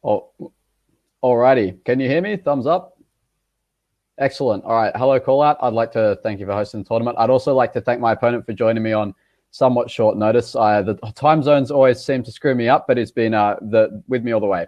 Oh, alrighty. Can you hear me? Thumbs up. Excellent. All right. Hello, call out. I'd like to thank you for hosting the tournament. I'd also like to thank my opponent for joining me on somewhat short notice. The time zones always seem to screw me up, but it's been with me all the way.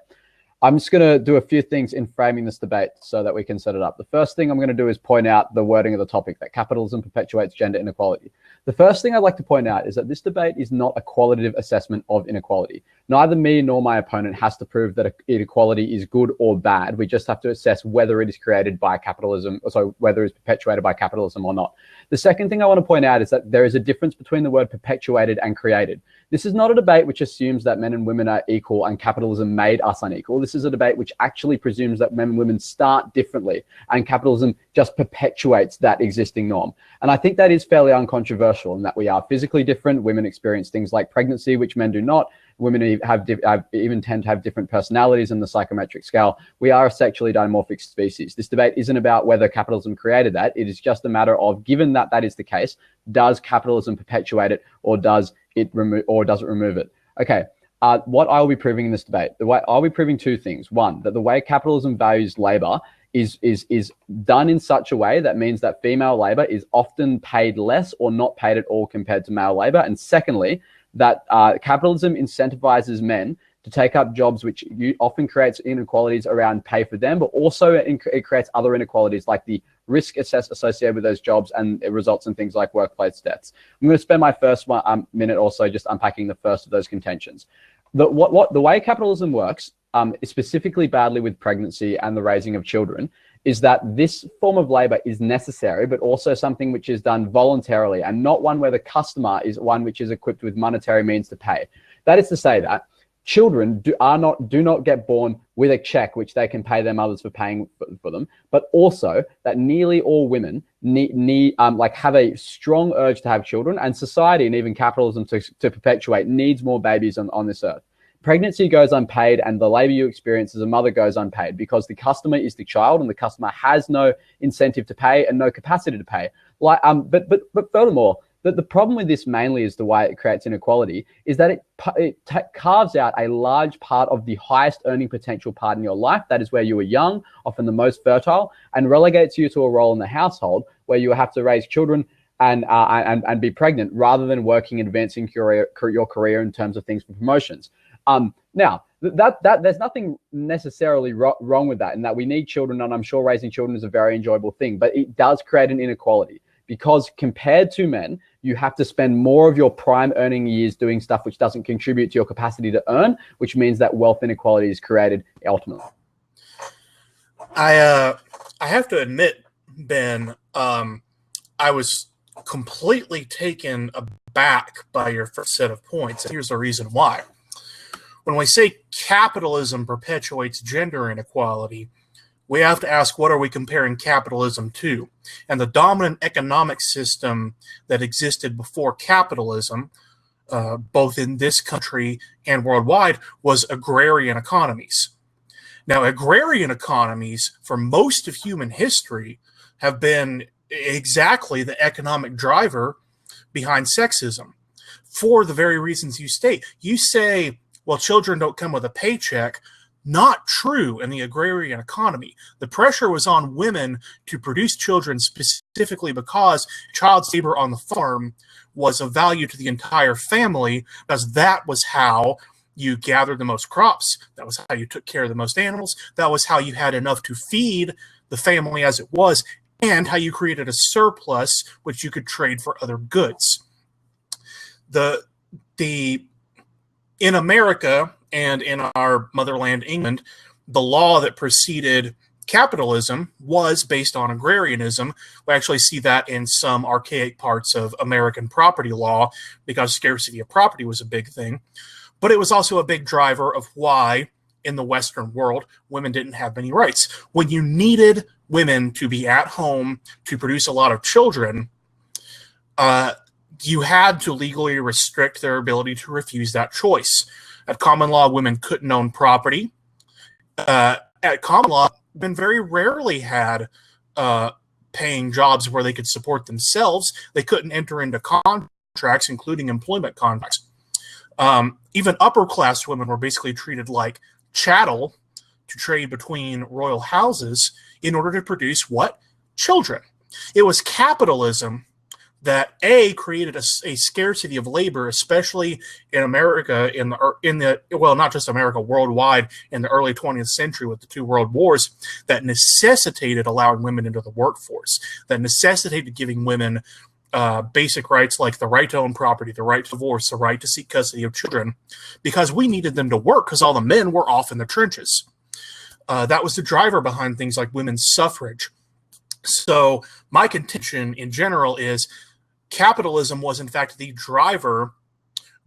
I'm just going to do a few things in framing this debate so that we can set it up. The first thing I'm going to do is point out the wording of the topic, that capitalism perpetuates gender inequality. The first thing I'd like to point out is that this debate is not a qualitative assessment of inequality. Neither me nor my opponent has to prove that inequality is good or bad. We just have to assess whether it is created by capitalism, so whether it's perpetuated by capitalism or not. The second thing I want to point out is that there is a difference between the word perpetuated and created. This is not a debate which assumes that men and women are equal and capitalism made us unequal. This is a debate which actually presumes that men and women start differently and capitalism just perpetuates that existing norm. And I think that is fairly uncontroversial in that we are physically different. Women experience things like pregnancy, which men do not. Women even tend to have different personalities in the psychometric scale. We are a sexually dimorphic species. This debate isn't about whether capitalism created that. It is just a matter of, given that that is the case, does capitalism perpetuate it or does it remove it? Okay. What I will be proving in this debate, I'll be proving two things. One, that the way capitalism values labor is done in such a way that means that female labor is often paid less or not paid at all compared to male labor. And secondly, that capitalism incentivizes men to take up jobs which often creates inequalities around pay for them, but also it creates other inequalities like the risk associated with those jobs, and it results in things like workplace deaths. I'm going to spend my first minute or so just unpacking the first of those contentions. The way capitalism works, specifically badly with pregnancy and the raising of children, is that this form of labor is necessary, but also something which is done voluntarily and not one where the customer is one which is equipped with monetary means to pay. That is to say that children do not get born with a check which they can pay their mothers for paying for them, but also that nearly all women have a strong urge to have children, and society and even capitalism to perpetuate needs more babies on this earth. Pregnancy goes unpaid and the labor you experience as a mother goes unpaid because the customer is the child and the customer has no incentive to pay and no capacity to pay. But furthermore, the problem with this mainly is the way it creates inequality is that it carves out a large part of the highest earning potential part in your life. That is where you are young, often the most fertile, and relegates you to a role in the household where you have to raise children and be pregnant rather than working and advancing your career in terms of things for promotions. Now, there's nothing necessarily wrong with that, in that we need children, and I'm sure raising children is a very enjoyable thing, but it does create an inequality because compared to men, you have to spend more of your prime earning years doing stuff which doesn't contribute to your capacity to earn, which means that wealth inequality is created ultimately. I have to admit, Ben, I was completely taken aback by your first set of points. Here's the reason why. When we say capitalism perpetuates gender inequality, we have to ask, what are we comparing capitalism to? And the dominant economic system that existed before capitalism, both in this country and worldwide, was agrarian economies. Now, agrarian economies, for most of human history, have been exactly the economic driver behind sexism, for the very reasons you state. You say, well, children don't come with a paycheck. Not true in the agrarian economy. The pressure was on women to produce children specifically because child labor on the farm was of value to the entire family, because that was how you gathered the most crops. That was how you took care of the most animals. That was how you had enough to feed the family as it was, and how you created a surplus which you could trade for other goods. In America and in our motherland, England, the law that preceded capitalism was based on agrarianism. We actually see that in some archaic parts of American property law because scarcity of property was a big thing. But it was also a big driver of why in the Western world women didn't have many rights. When you needed women to be at home to produce a lot of children, you had to legally restrict their ability to refuse that choice. At common law, women couldn't own property. At common law, women very rarely had paying jobs where they could support themselves. They couldn't enter into contracts, including employment contracts. Even upper-class women were basically treated like chattel to trade between royal houses in order to produce what? Children. It was capitalism that created a scarcity of labor, especially in America well, not just America, worldwide in the early 20th century with the two world wars, that necessitated allowing women into the workforce, that necessitated giving women basic rights like the right to own property, the right to divorce, the right to seek custody of children, because we needed them to work because all the men were off in the trenches. That was the driver behind things like women's suffrage. So my contention in general is capitalism was in fact the driver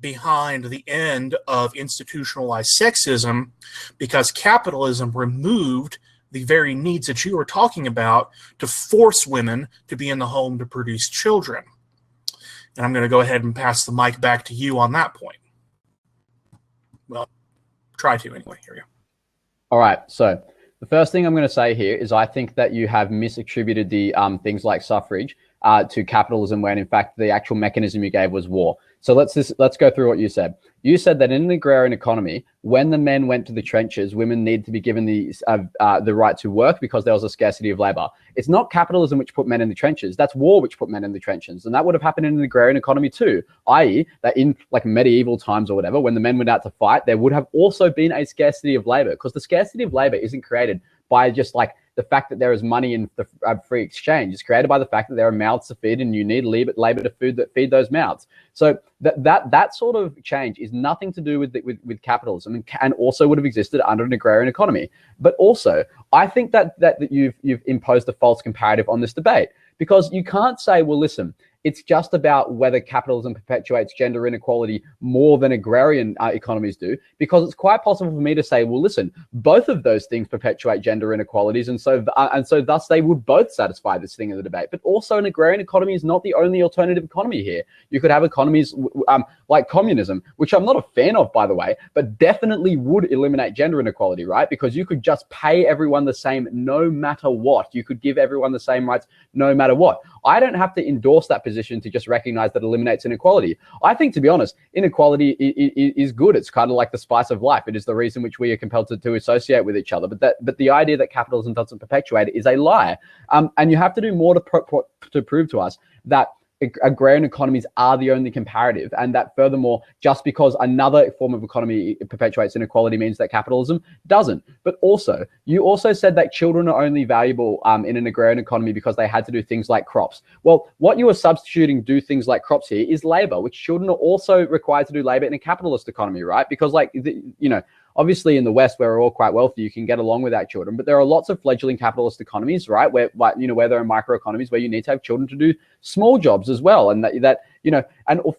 behind the end of institutionalized sexism, because capitalism removed the very needs that you were talking about to force women to be in the home to produce children. And I'm going to go ahead and pass the mic back to you on that point. Well, try to anyway. Here we go. All right. So the first thing I'm going to say here is I think that you have misattributed the things like suffrage to capitalism, when in fact the actual mechanism you gave was war. So let's go through what you said. You said that in an agrarian economy, when the men went to the trenches, women needed to be given the right to work because there was a scarcity of labor. It's not capitalism which put men in the trenches. That's war which put men in the trenches. And that would have happened in an agrarian economy too, i.e. that in like medieval times or whatever, when the men went out to fight, there would have also been a scarcity of labor, because the scarcity of labor isn't created by just like the fact that there is money in the free exchange. Is created by the fact that there are mouths to feed, and you need labor to feed those mouths. So that sort of change is nothing to do with capitalism, and also would have existed under an agrarian economy. But also, I think that you've imposed a false comparative on this debate, because you can't say, well, listen, it's just about whether capitalism perpetuates gender inequality more than agrarian economies do, because it's quite possible for me to say, well, listen, both of those things perpetuate gender inequalities, and so thus they would both satisfy this thing in the debate. But also, an agrarian economy is not the only alternative economy here. You could have economies like communism, which I'm not a fan of, by the way, but definitely would eliminate gender inequality, right? Because you could just pay everyone the same no matter what. You could give everyone the same rights no matter what. I don't have to endorse that position to just recognize that it eliminates inequality. I think, to be honest, inequality is good. It's kind of like the spice of life. It is the reason which we are compelled to associate with each other. But the idea that capitalism doesn't perpetuate it is a lie. And you have to do more to prove to us that agrarian economies are the only comparative, and that furthermore, just because another form of economy perpetuates inequality means that capitalism doesn't. But also, you also said that children are only valuable in an agrarian economy because they had to do things like crops. Well, what you are substituting do things like crops here is labor, which children are also required to do labor in a capitalist economy, right? Because obviously in the West, where we're all quite wealthy, you can get along without children. But there are lots of fledgling capitalist economies, right, where there are microeconomies where you need to have children to do small jobs as well. And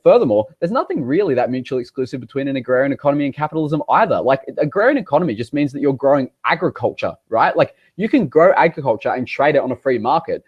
furthermore, there's nothing really that mutually exclusive between an agrarian economy and capitalism either. Like, agrarian economy just means that you're growing agriculture, right? Like, you can grow agriculture and trade it on a free market.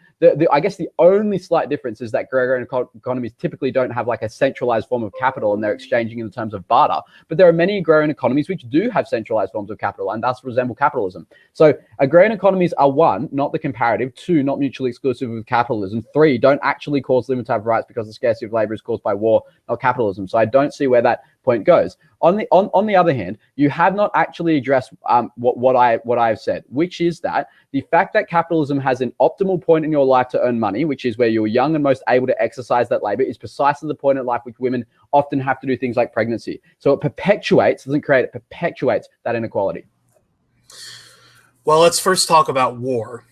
I guess the only slight difference is that agrarian economies typically don't have like a centralized form of capital, and they're exchanging in terms of barter. But there are many agrarian economies which do have centralized forms of capital and thus resemble capitalism. So agrarian economies are, one, not the comparative; two, not mutually exclusive with capitalism; three, don't actually cause women to have rights because the scarcity of labor is caused by war, not capitalism. So I don't see where that point goes. On the other hand, you have not actually addressed what I have said, which is that the fact that capitalism has an optimal point in your life to earn money, which is where you're young and most able to exercise that labor, is precisely the point in life which women often have to do things like pregnancy. So it perpetuates, doesn't create, it perpetuates that inequality. Well, let's first talk about war.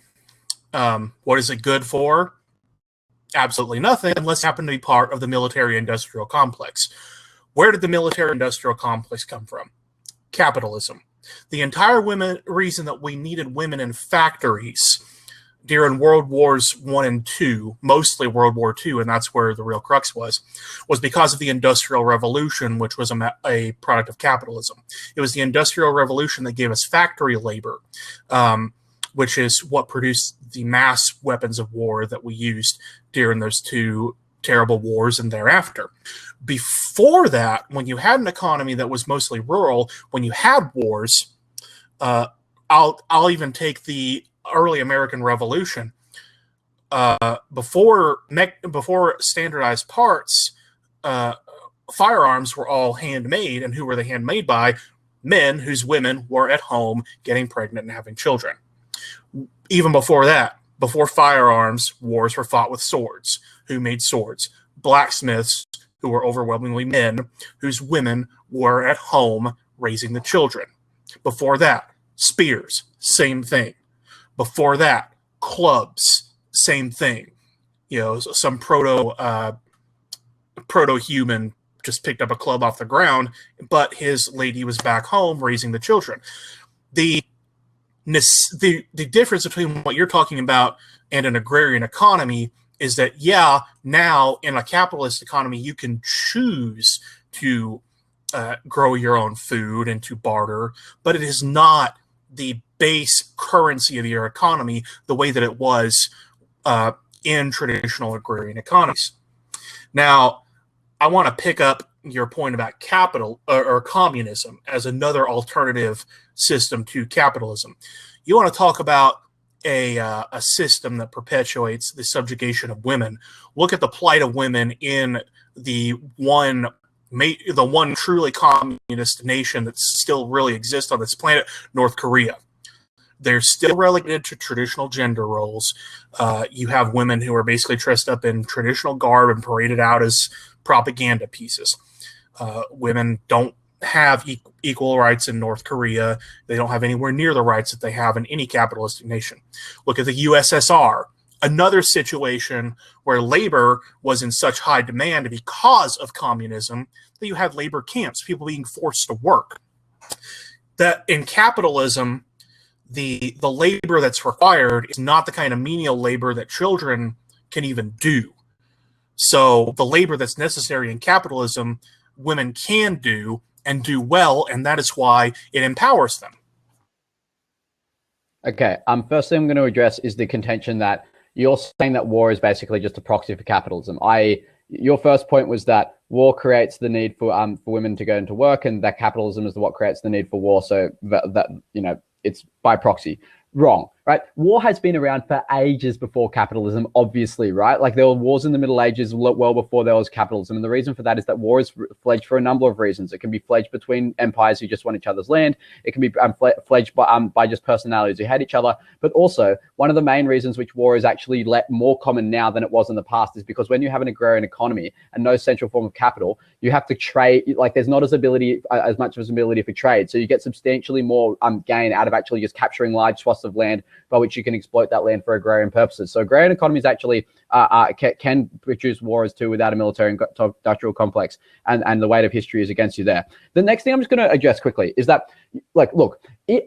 What is it good for? Absolutely nothing, unless you happen to be part of the military-industrial complex. Where did the military-industrial complex come from? Capitalism. The entire reason that we needed women in factories during World Wars I and II, mostly World War II, and that's where the real crux was because of the Industrial Revolution, which was a product of capitalism. It was the Industrial Revolution that gave us factory labor, which is what produced the mass weapons of war that we used during those two terrible wars and thereafter. Before that, when you had an economy that was mostly rural, when you had wars, I'll even take the early American Revolution. Before standardized parts, firearms were all handmade, and who were they handmade by? men whose women were at home getting pregnant and having children. Even before that, before firearms, wars were fought with swords. Who made swords? Blacksmiths, who were overwhelmingly men whose women were at home raising the children. Before that, spears, same thing. Before that, clubs, same thing. You know, some proto-human just picked up a club off the ground, but his lady was back home raising the children. The difference between what you're talking about and an agrarian economy is that, yeah, now in a capitalist economy, you can choose to grow your own food and to barter, but it is not the base currency of your economy the way that it was in traditional agrarian economies. Now, I want to pick up your point about capital or communism as another alternative system to capitalism. You want to talk about a system that perpetuates the subjugation of women. Look at the plight of women in the one truly communist nation that still really exists on this planet, North Korea. They're still relegated to traditional gender roles. You have women who are basically dressed up in traditional garb and paraded out as propaganda pieces. Women don't have equal rights in North Korea. They don't have anywhere near the rights that they have in any capitalistic nation. Look at the USSR, another situation where labor was in such high demand because of communism that you had labor camps, people being forced to work. That in capitalism, the labor that's required is not the kind of menial labor that children can even do. So the labor that's necessary in capitalism, women can do and do well, and that is why it empowers them. Okay. First thing I'm going to address is the contention that you're saying that war is basically just a proxy for capitalism. Your first point was that war creates the need for women to go into work, and that capitalism is what creates the need for war. So that it's by proxy. Wrong, right? War has been around for ages before capitalism, obviously, right? Like there were wars in the Middle Ages well before there was capitalism. And the reason for that is that war is fledged for a number of reasons. It can be fledged between empires who just want each other's land. It can be fledged by just personalities who hate each other. But also, one of the main reasons which war is actually more common now than it was in the past is because when you have an agrarian economy and no central form of capital, you have to trade. Like there's not as much as ability for trade. So you get substantially more gain out of actually just capturing large swaths of land by which you can exploit that land for agrarian purposes. So agrarian economies actually can produce wars too without a military industrial complex, and the weight of history is against you there. The next thing I'm just going to address quickly is that, like, look, it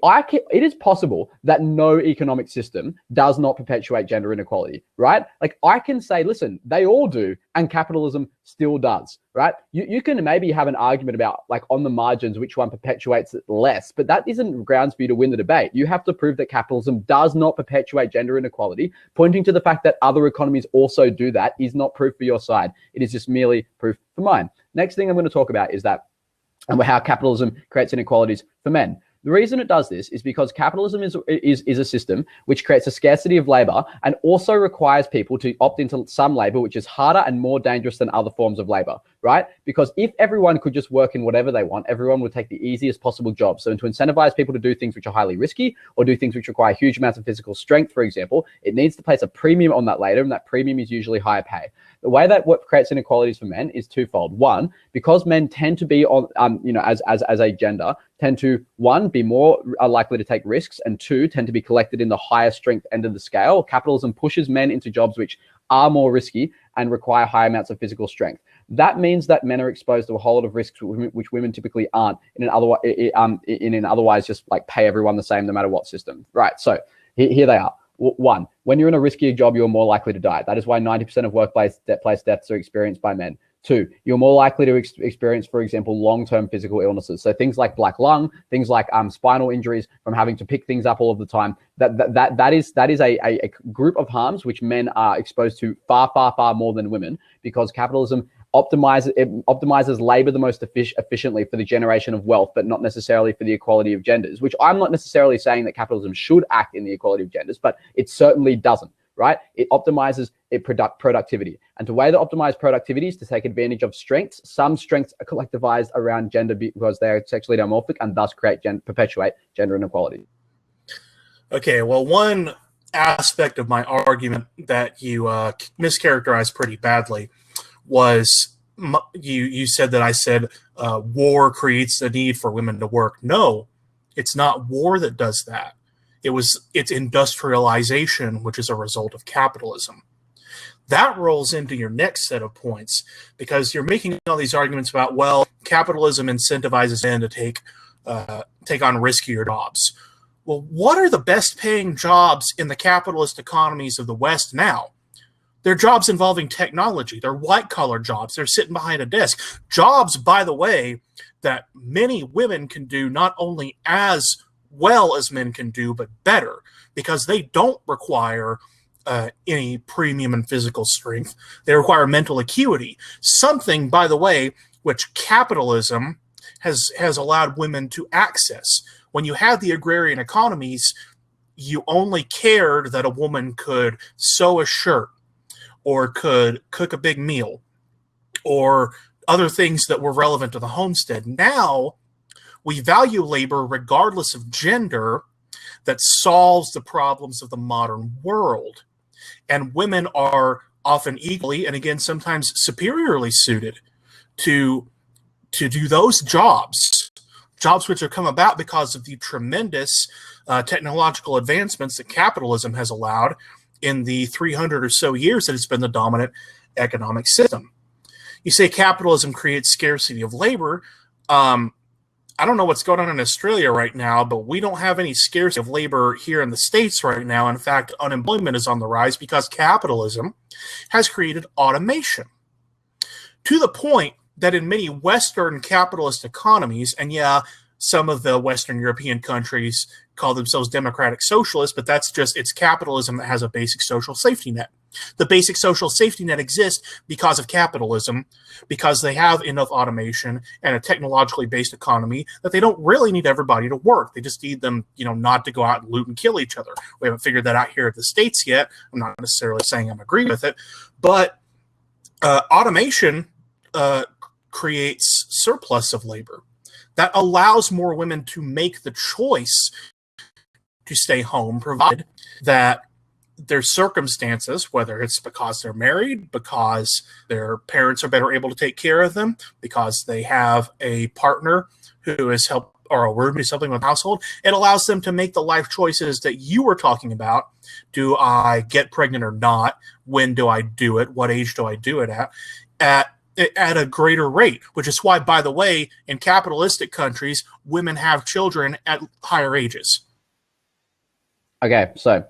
is possible that no economic system does not perpetuate gender inequality, right? Like I can say, listen, they all do, and capitalism still does, right? You can maybe have an argument about, like, on the margins, which one perpetuates it less, but that isn't grounds for you to win the debate. You have to prove that capitalism does not perpetuate gender inequality. Pointing to the fact that other economies also do that is not proof for your side. It is just merely proof for mine. Next thing I'm going to talk about is that and how capitalism creates inequalities for men. The reason it does this is because capitalism is a system which creates a scarcity of labor and also requires people to opt into some labor, which is harder and more dangerous than other forms of labor, right? Because if everyone could just work in whatever they want, everyone would take the easiest possible job. So to incentivize people to do things which are highly risky or do things which require huge amounts of physical strength, for example, it needs to place a premium on that labor, and that premium is usually higher pay. The way that what creates inequalities for men is twofold. One, because men tend to be on, as a gender, tend to, one, be more likely to take risks, and two, tend to be collected in the higher strength end of the scale. Capitalism pushes men into jobs which are more risky and require high amounts of physical strength. That means that men are exposed to a whole lot of risks which women typically aren't in an otherwise just like pay everyone the same no matter what system. Right, so here they are. One, when you're in a riskier job, you're more likely to die. That is why 90% of workplace deaths are experienced by men. Two, you're more likely to experience, for example, long-term physical illnesses. So things like black lung, things like spinal injuries from having to pick things up all of the time. That is a group of harms which men are exposed to far more than women, because capitalism optimizes labor the most efficiently for the generation of wealth, but not necessarily for the equality of genders, which I'm not necessarily saying that capitalism should act in the equality of genders, but it certainly doesn't. right? It optimizes productivity. And the way to optimize productivity is to take advantage of strengths. Some strengths are collectivized around gender because they're sexually dimorphic and thus perpetuate gender inequality. Okay, well, one aspect of my argument that you mischaracterized pretty badly was you said that I said war creates the need for women to work. No, it's not war that does that. It's industrialization, which is a result of capitalism. That rolls into your next set of points because you're making all these arguments about, well, capitalism incentivizes men to take on riskier jobs. Well, what are the best paying jobs in the capitalist economies of the West now? They're jobs involving technology. They're white-collar jobs. They're sitting behind a desk. Jobs, by the way, that many women can do not only as well as men can do, but better, because they don't require any premium in physical strength. They require mental acuity, something, by the way, which capitalism has allowed women to access. When you had the agrarian economies, you only cared that a woman could sew a shirt or could cook a big meal or other things that were relevant to the homestead. Now, we value labor regardless of gender that solves the problems of the modern world. And women are often equally, and again, sometimes superiorly suited to do those jobs which have come about because of the tremendous technological advancements that capitalism has allowed in the 300 or so years that it's been the dominant economic system. You say capitalism creates scarcity of labor. I don't know what's going on in Australia right now, but we don't have any scarcity of labor here in the States right now. In fact, unemployment is on the rise because capitalism has created automation to the point that in many Western capitalist economies, and yeah, some of the Western European countries call themselves democratic socialists, but it's capitalism that has a basic social safety net. The basic social safety net exists because of capitalism, because they have enough automation and a technologically based economy that they don't really need everybody to work. They just need them, not to go out and loot and kill each other. We haven't figured that out here at the States yet. I'm not necessarily saying I'm agreeing with it, but automation creates surplus of labor that allows more women to make the choice to stay home, provided that their circumstances, whether it's because they're married, because their parents are better able to take care of them, because they have a partner who is help or a roommate something with the household, it allows them to make the life choices that you were talking about. Do I get pregnant or not? When do I do it? What age do I do it at a greater rate, which is why, by the way, in capitalistic countries, women have children at higher ages. Okay, so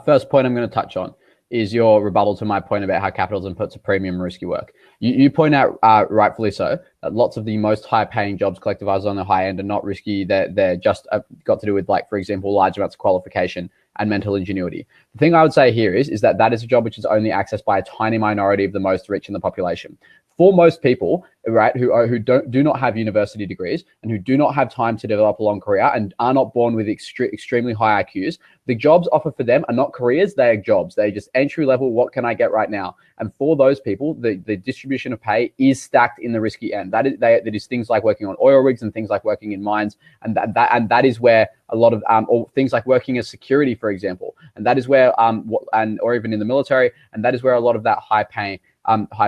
first point I'm going to touch on is your rebuttal to my point about how capitalism puts a premium on risky work. You point out, rightfully so, that lots of the most high-paying jobs collectivized on the high end are not risky. They're just got to do with, like, for example, large amounts of qualification and mental ingenuity. The thing I would say here is that is a job which is only accessed by a tiny minority of the most rich in the population. For most people, right, who do not have university degrees and who do not have time to develop a long career and are not born with extremely high IQs, the jobs offered for them are not careers, they are jobs. They're just entry level, what can I get right now? And for those people, the distribution of pay is stacked in the risky end. That is things like working on oil rigs and things like working in mines, and that is where a lot of or things like working as security, for example, and that is where or even in the military, and that is where a lot of that high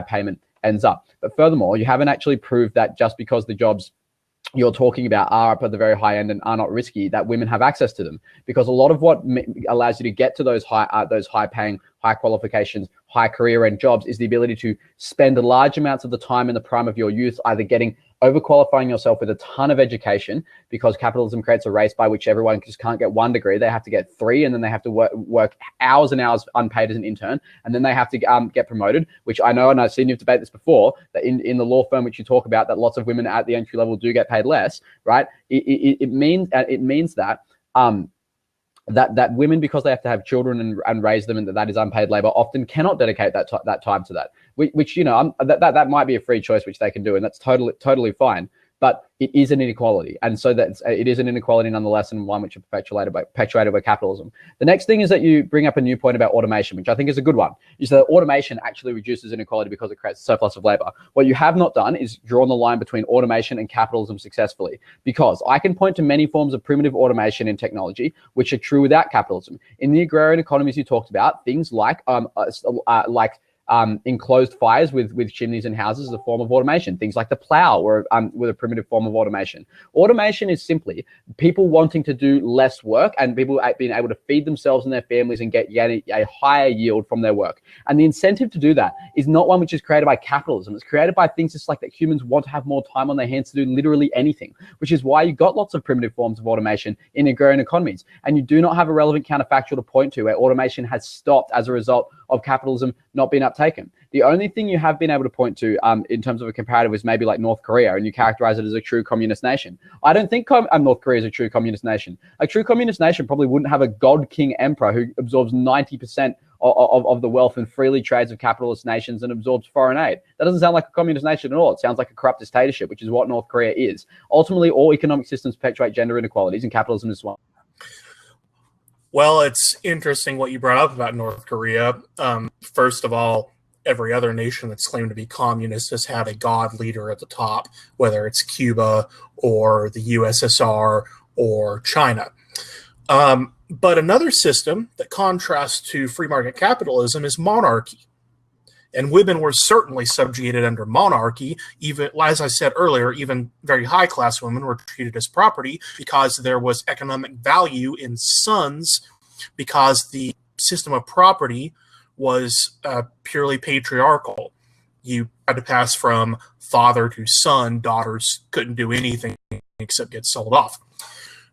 payment ends up. But furthermore, you haven't actually proved that just because the jobs you're talking about are up at the very high end and are not risky, that women have access to them. Because a lot of what allows you to get to those high paying, high qualifications, high career end jobs is the ability to spend large amounts of the time in the prime of your youth either overqualifying yourself with a ton of education, because capitalism creates a race by which everyone just can't get 1 degree. They have to get 3, and then they have to work hours and hours unpaid as an intern, and then they have to get promoted, which I know, and I've seen you debate this before, that in the law firm which you talk about, that lots of women at the entry level do get paid less, right? It means that that women, because they have to have children and raise them, and that is unpaid labor, often cannot dedicate that time to that. Which that might be a free choice which they can do, and that's totally fine. but it is an inequality. And so that it is an inequality nonetheless, and one which is perpetuated by capitalism. The next thing is that you bring up a new point about automation, which I think is a good one, is that automation actually reduces inequality because it creates a surplus of labor. What you have not done is drawn the line between automation and capitalism successfully, because I can point to many forms of primitive automation in technology which are true without capitalism. In the agrarian economies you talked about, things like enclosed fires with chimneys and houses is a form of automation. Things like the plow were with a primitive form of automation. Automation is simply people wanting to do less work and people being able to feed themselves and their families and get a higher yield from their work. And the incentive to do that is not one which is created by capitalism. It's created by things just like that humans want to have more time on their hands to do literally anything, which is why you got lots of primitive forms of automation in agrarian economies. And you do not have a relevant counterfactual to point to where automation has stopped as a result of capitalism not being uptaken. The only thing you have been able to point to in terms of a comparative is maybe like North Korea, and you characterize it as a true communist nation. I don't think North Korea is a true communist nation. A true communist nation probably wouldn't have a god king emperor who absorbs 90% of the wealth and freely trades with capitalist nations and absorbs foreign aid. That doesn't sound like a communist nation at all. It sounds like a corrupt dictatorship, which is what North Korea is. Ultimately, all economic systems perpetuate gender inequalities, and capitalism is one. Well, it's interesting what you brought up about North Korea. First of all, every other nation that's claimed to be communist has had a god leader at the top, whether it's Cuba or the USSR or China. But another system that contrasts to free market capitalism is monarchy. And women were certainly subjugated under monarchy. Even, as I said earlier, even very high-class women were treated as property because there was economic value in sons, because the system of property was purely patriarchal. You had to pass from father to son. Daughters couldn't do anything except get sold off.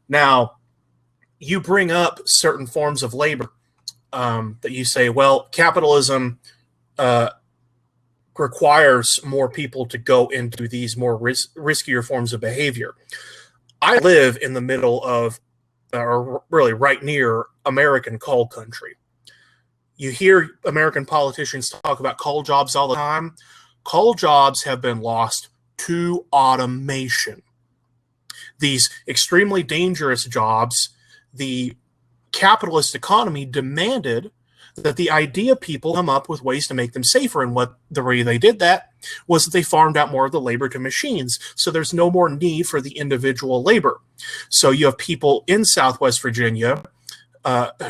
Now, you bring up certain forms of labor that you say, well, capitalism requires more people to go into these more riskier forms of behavior. I live in the middle of, or really right near, American coal country. You hear American politicians talk about coal jobs all the time. Coal jobs have been lost to automation. These extremely dangerous jobs, the capitalist economy demanded that the idea people come up with ways to make them safer. And what the way they did that was that they farmed out more of the labor to machines. So there's no more need for the individual labor. So you have people in Southwest Virginia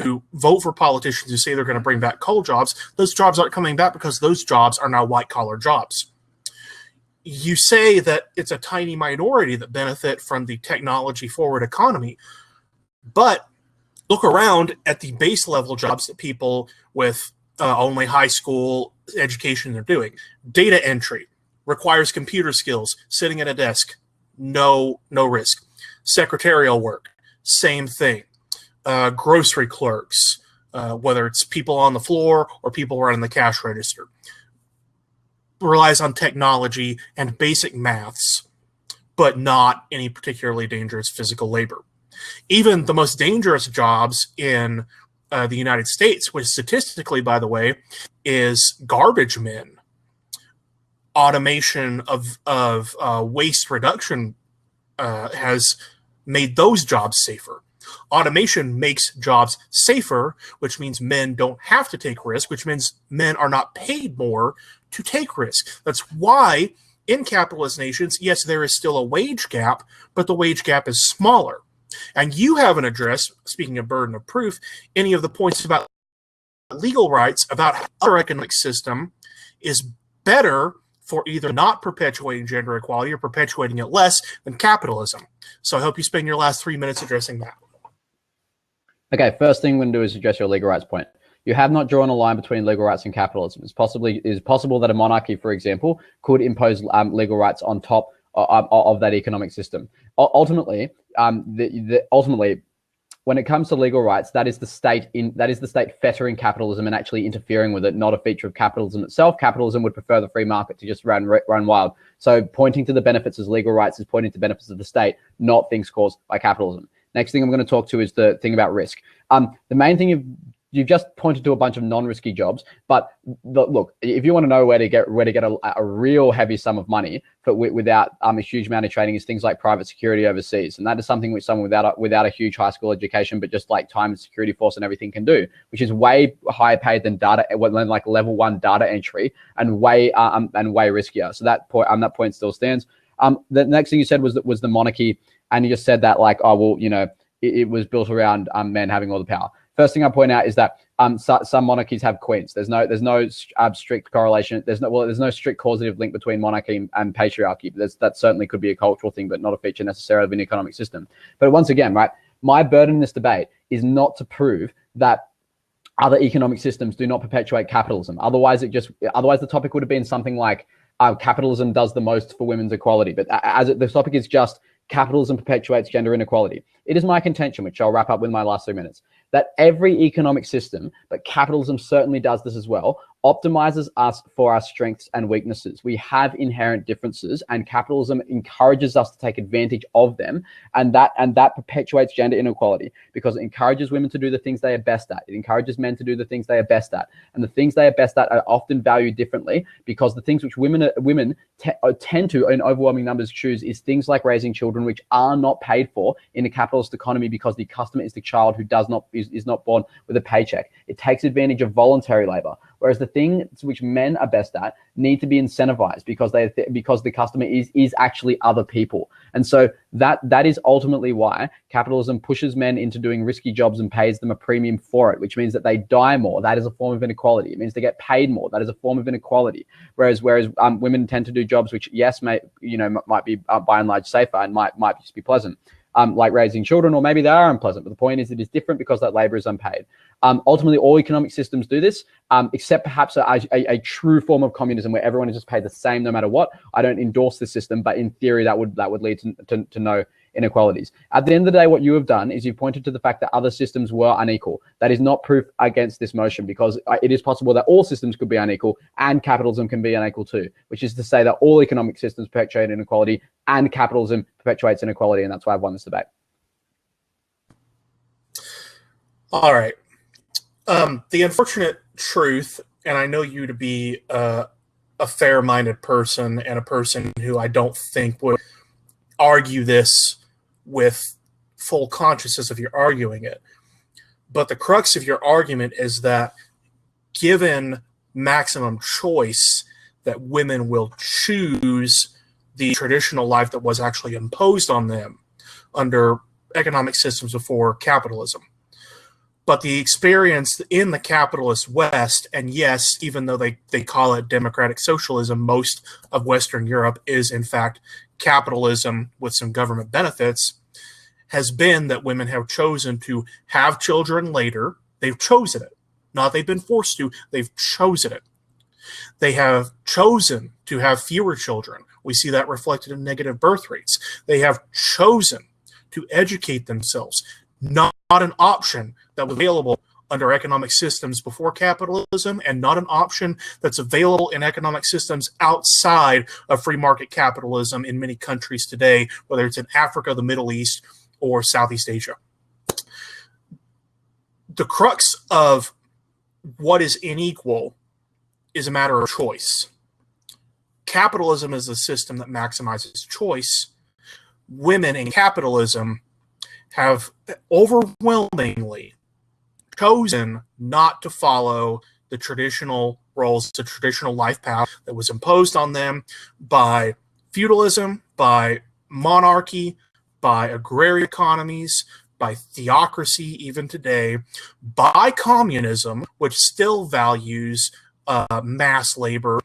who vote for politicians who say they're going to bring back coal jobs. Those jobs aren't coming back because those jobs are now white-collar jobs. You say that it's a tiny minority that benefit from the technology-forward economy, but look around at the base level jobs that people with only high school education are doing. Data entry requires computer skills, sitting at a desk, no risk. Secretarial work, same thing. Grocery clerks, whether it's people on the floor or people running the cash register, relies on technology and basic maths, but not any particularly dangerous physical labor. Even the most dangerous jobs in the United States, which statistically, by the way, is garbage men. Automation of waste reduction has made those jobs safer. Automation makes jobs safer, which means men don't have to take risk, which means men are not paid more to take risk. That's why in capitalist nations, yes, there is still a wage gap, but the wage gap is smaller. And you haven't addressed, speaking of burden of proof, any of the points about legal rights, about how our economic system is better for either not perpetuating gender equality or perpetuating it less than capitalism. So I hope you spend your last 3 minutes addressing that. Okay, first thing I'm going to do is address your legal rights point. You have not drawn a line between legal rights and capitalism. It's possible that a monarchy, for example, could impose legal rights on top of that economic system. Ultimately, when it comes to legal rights, that is the state fettering capitalism and actually interfering with it, not a feature of capitalism itself. Capitalism would prefer the free market to just run wild. So pointing to the benefits as legal rights is pointing to benefits of the state, not things caused by capitalism. Next thing I'm going to talk to is the thing about risk. The main thing you've just pointed to a bunch of non-risky jobs, but look, if you want to know where to get a real heavy sum of money without a huge amount of training, is things like private security overseas, and that is something which someone without a huge high school education, but just like time and security force and everything can do, which is way higher paid than like level 1 data entry, and way riskier. So that point still stands. The next thing you said was the monarchy, and you just said that like, oh well, you know, it was built around men having all the power. First thing I point out is that some monarchies have queens. There's no strict correlation. There's no strict causative link between monarchy and patriarchy. That certainly could be a cultural thing, but not a feature necessarily of an economic system. But once again, right, my burden in this debate is not to prove that other economic systems do not perpetuate capitalism. Otherwise the topic would have been something like capitalism does the most for women's equality. But the topic is just capitalism perpetuates gender inequality. It is my contention, which I'll wrap up with my last 3 minutes, that every economic system, but capitalism certainly does this as well, optimizes us for our strengths and weaknesses. We have inherent differences, and capitalism encourages us to take advantage of them, and that perpetuates gender inequality, because it encourages women to do the things they are best at. It encourages men to do the things they are best at, and the things they are best at are often valued differently, because the things which women tend to, in overwhelming numbers, choose is things like raising children, which are not paid for in a capitalist economy, because the customer is the child who is not born with a paycheck. It takes advantage of voluntary labor, whereas the things which men are best at need to be incentivized, because the customer is actually other people. And so that is ultimately why capitalism pushes men into doing risky jobs and pays them a premium for it, which means that they die more. That is a form of inequality. It means they get paid more. That is a form of inequality. Whereas women tend to do jobs which, yes, might be by and large safer and might just be pleasant, like raising children, or maybe they are unpleasant. But the point is, it is different because that labor is unpaid. Ultimately, all economic systems do this, except perhaps a true form of communism where everyone is just paid the same no matter what. I don't endorse this system, but in theory, that would lead to no inequalities. At the end of the day, what you have done is you've pointed to the fact that other systems were unequal. That is not proof against this motion, because it is possible that all systems could be unequal and capitalism can be unequal too, which is to say that all economic systems perpetuate inequality and capitalism perpetuates inequality, and that's why I've won this debate. All right. The unfortunate truth, and I know you to be a fair-minded person and a person who I don't think would argue this with full consciousness if you're arguing it. But the crux of your argument is that given maximum choice, that women will choose the traditional life that was actually imposed on them under economic systems before capitalism. But the experience in the capitalist West, and yes, even though they call it democratic socialism, most of Western Europe is in fact capitalism with some government benefits, has been that women have chosen to have children later. They've chosen it. Not they've been forced to, they've chosen it. They have chosen to have fewer children. We see that reflected in negative birth rates. They have chosen to educate themselves. Not an option that was available under economic systems before capitalism, and not an option that's available in economic systems outside of free market capitalism in many countries today, whether it's in Africa, the Middle East, or Southeast Asia. The crux of what is unequal is a matter of choice. Capitalism is a system that maximizes choice. Women in capitalism have overwhelmingly chosen not to follow the traditional roles, the traditional life path that was imposed on them by feudalism, by monarchy, by agrarian economies, by theocracy even today, by communism, which still values mass labor.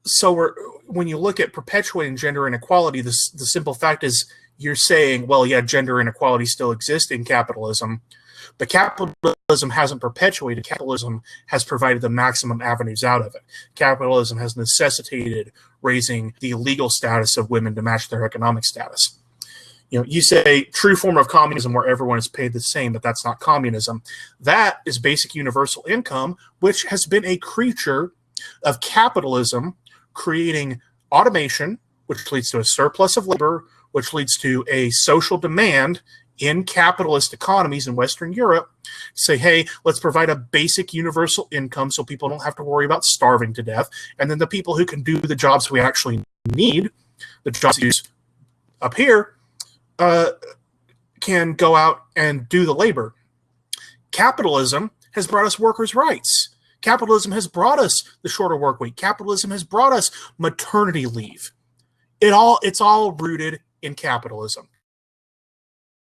So when you look at perpetuating gender inequality, the simple fact is you're saying, well, yeah, gender inequality still exists in capitalism, but capitalism hasn't perpetuated. Capitalism has provided the maximum avenues out of it. Capitalism has necessitated raising the legal status of women to match their economic status. You know, you say true form of communism where everyone is paid the same, but that's not communism. That is basic universal income, which has been a creature of capitalism, creating automation, which leads to a surplus of labor, which leads to a social demand in capitalist economies in Western Europe, say, hey, let's provide a basic universal income so people don't have to worry about starving to death. And then the people who can do the jobs we actually need, the jobs used up here, can go out and do the labor. Capitalism has brought us workers' rights. Capitalism has brought us the shorter work week. Capitalism has brought us maternity leave. It's all rooted in capitalism.